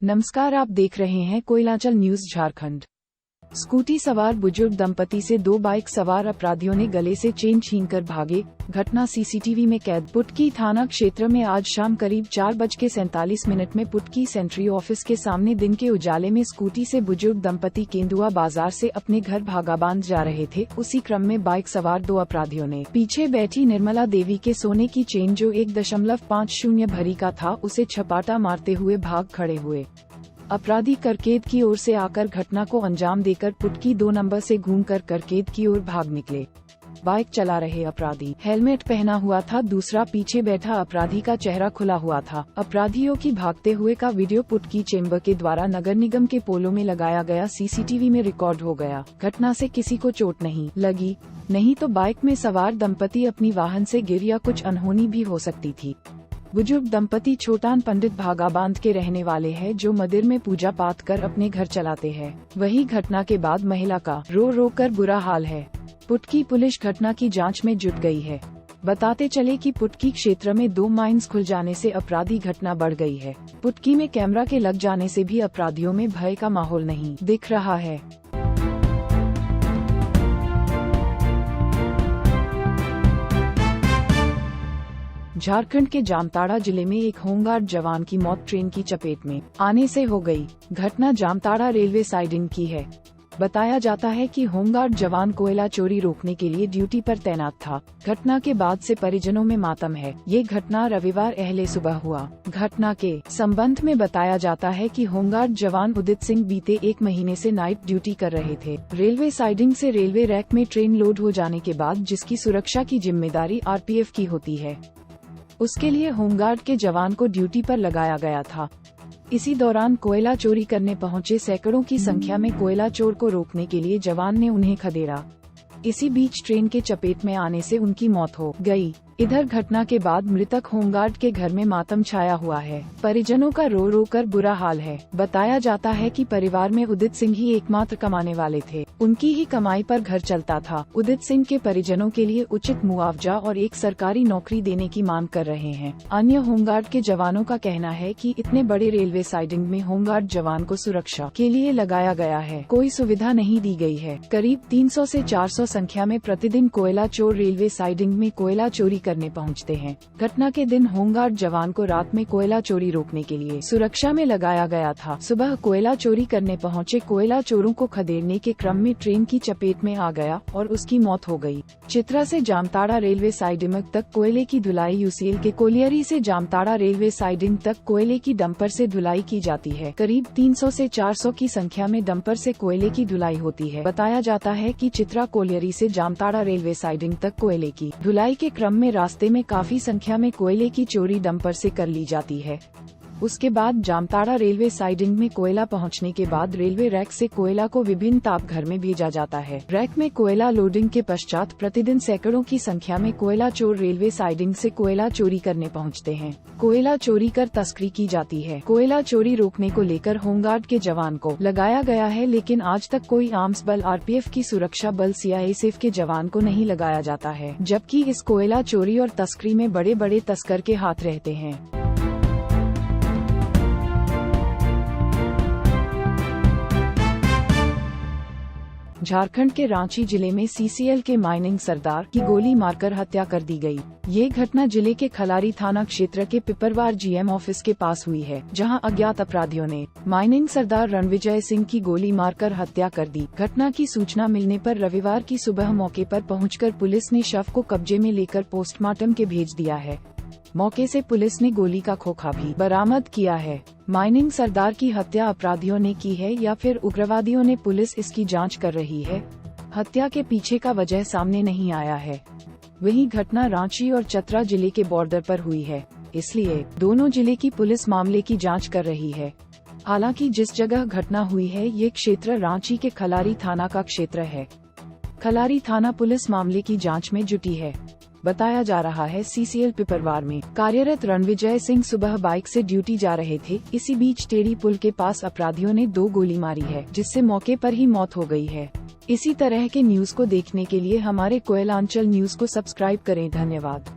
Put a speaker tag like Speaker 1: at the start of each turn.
Speaker 1: नमस्कार, आप देख रहे हैं कोयलांचल न्यूज झारखंड। स्कूटी सवार बुजुर्ग दंपति से दो बाइक सवार अपराधियों ने गले से चेन छीनकर भागे। घटना सीसीटीवी में कैद। पुटकी थाना क्षेत्र में आज शाम करीब 4:47 में पुटकी सेंट्री ऑफिस के सामने दिन के उजाले में स्कूटी से बुजुर्ग दंपति केंदुआ बाजार से अपने घर भागाबांध जा रहे थे। उसी क्रम में बाइक सवार दो अपराधियों ने पीछे बैठी निर्मला देवी के सोने की चेन जो 1.50 भरी का था, उसे छपाटा मारते हुए भाग खड़े हुए। अपराधी करकेद की ओर से आकर घटना को अंजाम देकर पुटकी 2 नंबर से घूमकर करकेद की ओर भाग निकले। बाइक चला रहे अपराधी हेलमेट पहना हुआ था, दूसरा पीछे बैठा अपराधी का चेहरा खुला हुआ था। अपराधियों की भागते हुए का वीडियो पुटकी चेंबर के द्वारा नगर निगम के पोलों में लगाया गया सीसीटीवी में रिकॉर्ड हो गया। घटना से किसी को चोट नहीं लगी, नहीं तो बाइक में सवार दंपति अपनी वाहन से गिर या कुछ अनहोनी भी हो सकती थी। बुजुर्ग दंपति छोटान पंडित भागाबांध के रहने वाले हैं, जो मंदिर में पूजा पाठ कर अपने घर चलाते हैं। वही घटना के बाद महिला का रो रो कर बुरा हाल है। पुटकी पुलिस घटना की जांच में जुट गई है। बताते चले कि पुटकी क्षेत्र में 2 माइंस खुल जाने से अपराधी घटना बढ़ गई है। पुटकी में कैमरा के लग जाने से भी अपराधियों में भय का माहौल नहीं दिख रहा है। झारखंड के जामताड़ा जिले में एक होमगार्ड जवान की मौत ट्रेन की चपेट में आने से हो गई। घटना जामताड़ा रेलवे साइडिंग की है। बताया जाता है कि होमगार्ड जवान कोयला चोरी रोकने के लिए ड्यूटी पर तैनात था। घटना के बाद से परिजनों में मातम है। ये घटना रविवार अहले सुबह हुआ। घटना के संबंध में बताया जाता है कि होमगार्ड जवान उदित सिंह बीते 1 महीने से नाइट ड्यूटी कर रहे थे। रेलवे साइडिंग से रेलवे रैक में ट्रेन लोड हो जाने के बाद जिसकी सुरक्षा की जिम्मेदारी आरपीएफ की होती है, उसके लिए होमगार्ड के जवान को ड्यूटी पर लगाया गया था। इसी दौरान कोयला चोरी करने पहुंचे सैकड़ों की संख्या में कोयला चोर को रोकने के लिए जवान ने उन्हें खदेड़ा। इसी बीच ट्रेन के चपेट में आने से उनकी मौत हो गई। इधर घटना के बाद मृतक होमगार्ड के घर में मातम छाया हुआ है। परिजनों का रो रो कर बुरा हाल है। बताया जाता है कि परिवार में उदित सिंह ही एकमात्र कमाने वाले थे। उनकी ही कमाई पर घर चलता था। उदित सिंह के परिजनों के लिए उचित मुआवजा और एक सरकारी नौकरी देने की मांग कर रहे हैं। अन्य होमगार्ड के जवानों का कहना है कि इतने बड़े रेलवे साइडिंग में होमगार्ड जवान को सुरक्षा के लिए लगाया गया है, कोई सुविधा नहीं दी गई है। करीब 300 से 400 संख्या में प्रतिदिन कोयला चोर रेलवे साइडिंग में कोयला चोरी करने पहुंचते हैं। घटना के दिन होमगार्ड जवान को रात में कोयला चोरी रोकने के लिए सुरक्षा में लगाया गया था। सुबह कोयला चोरी करने पहुंचे कोयला चोरों को खदेड़ने के क्रम में ट्रेन की चपेट में आ गया और उसकी मौत हो गई। चित्रा से जामताड़ा रेलवे साइडिंग तक कोयले की धुलाई यूसीएल के कोलियरी से जामताड़ा रेलवे साइडिंग तक कोयले की डंपर से धुलाई की जाती है। करीब 300 से 400 की संख्या में डंपर से कोयले की धुलाई होती है। बताया जाता है कि चित्रा कोलियरी से जामताड़ा रेलवे साइडिंग तक कोयले की धुलाई के क्रम में रास्ते में काफी संख्या में कोयले की चोरी डंपर से कर ली जाती है। उसके बाद जामताड़ा रेलवे साइडिंग में कोयला पहुंचने के बाद रेलवे रैक से कोयला को विभिन्न ताप घर में भेजा जाता है। रैक में कोयला लोडिंग के पश्चात प्रतिदिन सैकड़ों की संख्या में कोयला चोर रेलवे साइडिंग से कोयला चोरी करने पहुंचते हैं। कोयला चोरी कर तस्करी की जाती है। कोयला चोरी रोकने को लेकर होमगार्ड के जवान को लगाया गया है, लेकिन आज तक कोई आर्म्स बल आरपीएफ की सुरक्षा बल सीआईएसएफ के जवान को नहीं लगाया जाता है, जबकि इस कोयला चोरी और तस्करी में बड़े बड़े तस्कर के हाथ रहते हैं। झारखंड के रांची जिले में सीसीएल के माइनिंग सरदार की गोली मारकर हत्या कर दी गई। ये घटना जिले के खलारी थाना क्षेत्र के पिपरवार जीएम ऑफिस के पास हुई है, जहां अज्ञात अपराधियों ने माइनिंग सरदार रणविजय सिंह की गोली मारकर हत्या कर दी। घटना की सूचना मिलने पर रविवार की सुबह मौके पर पहुंचकर पुलिस ने शव को कब्जे में लेकर पोस्टमार्टम के भेज दिया है। मौके से पुलिस ने गोली का खोखा भी बरामद किया है। माइनिंग सरदार की हत्या अपराधियों ने की है या फिर उग्रवादियों ने, पुलिस इसकी जांच कर रही है। हत्या के पीछे का वजह सामने नहीं आया है। वहीं घटना रांची और चतरा जिले के बॉर्डर पर हुई है, इसलिए दोनों जिले की पुलिस मामले की जांच कर रही है। हालांकि जिस जगह घटना हुई है ये क्षेत्र रांची के खलारी थाना का क्षेत्र है। खलारी थाना पुलिस मामले की जांच में जुटी है। बताया जा रहा है सीसीएल पिपरवार में कार्यरत रणविजय सिंह सुबह बाइक से ड्यूटी जा रहे थे। इसी बीच टेढ़ी पुल के पास अपराधियों ने 2 गोली मारी है, जिससे मौके पर ही मौत हो गई है। इसी तरह के न्यूज को देखने के लिए हमारे कोयलांचल न्यूज को सब्सक्राइब करें। धन्यवाद।